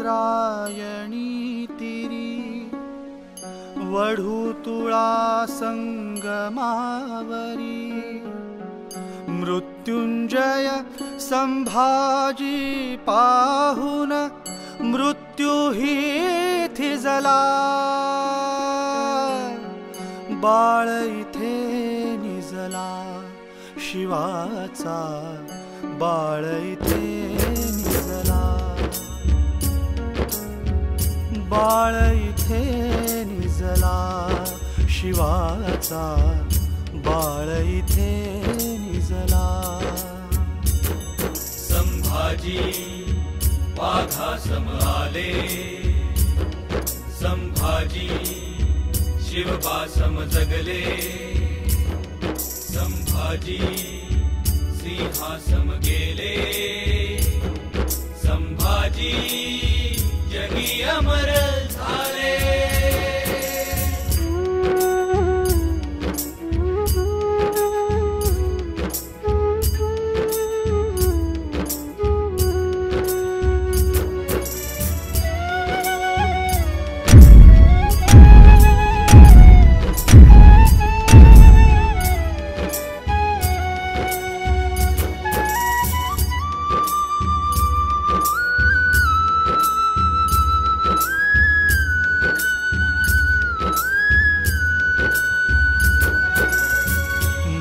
इंद्रायणी तिरी वढू तुळा संगमावरी मृत्युंजय संभाजी पाहून मृत्यूही थिजला बाळ इथे निजला शिवाचा बाळ इथे निजला बाळ इथे निजला शिवाचा बाळ इथे निजला संभाजी वाघा सम आले संभाजी शिवबासम जगले संभाजी सिंहासम गेले संभाजी जगी अमर झाले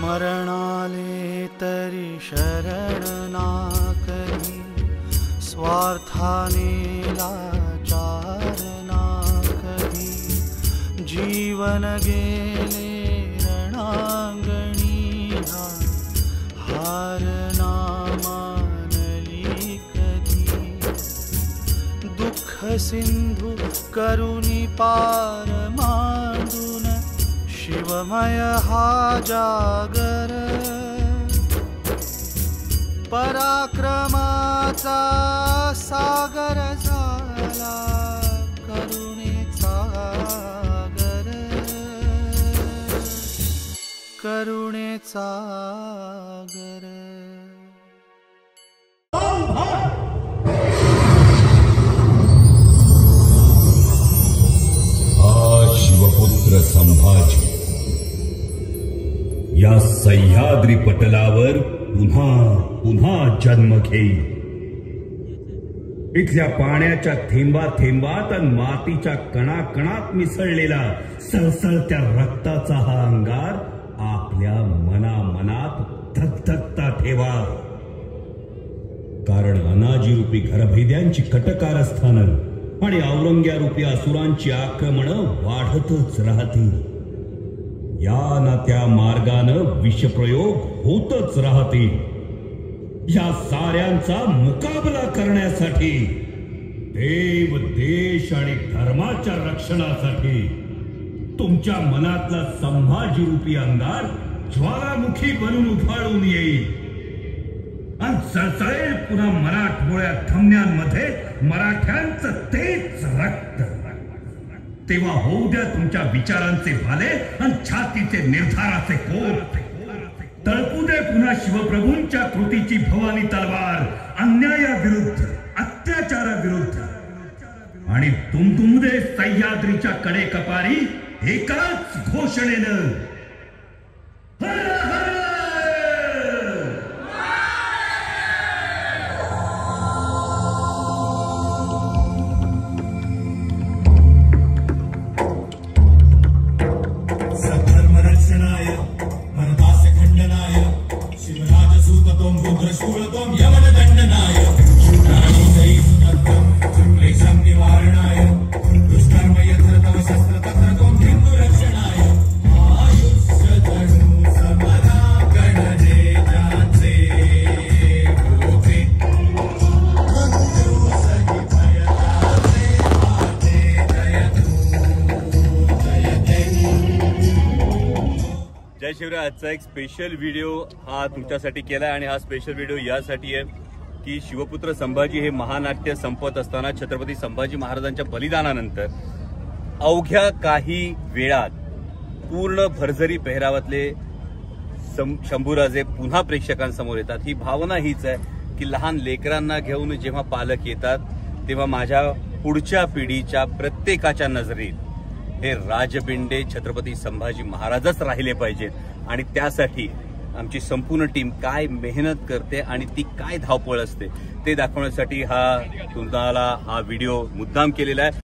मरणाले तरी शरण ना करी स्वार्थाने लाचार ना करी जीवन गेले रणांगणी हार ना मानली कधी दुःख सिंधू करुणी पार मांडून शिवमय हा जागर पराक्रमाचा सागर झाला करुणेचा गर करुणेचा गर शिवपुत्र संभाजी या सह्याद्री पटलावर पुन्हा पुन्हा जन्म घेईल. इथल्या पाण्याच्या थेंबा थेंबात आणि मातीच्या कणाकणात मिसळलेला सळसळत्या रक्ताचा हा अंगार आपल्या मनामनात धगधगता ठेवा. कारण अनाजी रूपी घरभेद्यांची कटकारस्थान आणि औरंग्यारूपी असुरांची आक्रमण वाढतच राहतील. या ना त्या मार्गानं विषप्रयोग होतच राहतील. या साऱ्यांचा मुकाबला करण्यासाठी देव देश आणि धर्माच्या रक्षणासाठी तुमच्या मनातला संभाजी रूपी अंगार ज्वालामुखी बनून उफाळून येईल आणि चळचळेल पुन्हा मराठमोळ्या धमन्यांमध्ये मराठ्यांचं तेच रक्त. तेव्हा होऊ द्या तुमच्या विचारांचे भाले आणि छातीचे निर्धाराचे कोर. तळपू दे पुन्हा शिवप्रभूंच्या कृतीची भवानी तलवार अन्यायाविरुद्ध अत्याचाराविरुद्ध. आणि तुमतुमू दे सह्याद्रीच्या कडे कपारी एकाच घोषणेनं हर हर. जय शिवराय. आजचा एक स्पेशल व्हिडिओ हा तुमच्यासाठी केला आणि हा स्पेशल व्हिडिओ यासाठी आहे की शिवपुत्र संभाजी हे महानाट्य संपत असताना छत्रपती संभाजी महाराजांच्या बलिदानानंतर अवघ्या काही वेळात पूर्ण भरजरी पेहरावातले शंभूराजे पुन्हा प्रेक्षकांसमोर येतात. ही भावना हीच आहे की लहान लेकरांना घेऊन जेव्हा पालक येतात तेव्हा माझ्या पुढच्या पिढीच्या प्रत्येकाच्या नजरेत हे राजबिंडे छत्रपती संभाजी महाराजच राहिले पाहिजेत आणि त्यासाठी आमची संपूर्ण टीम काय मेहनत करते आणि ती काय धावपळ असते ते दाखवण्यासाठी तुम्हाला हा व्हिडिओ मुद्दाम केलेला आहे।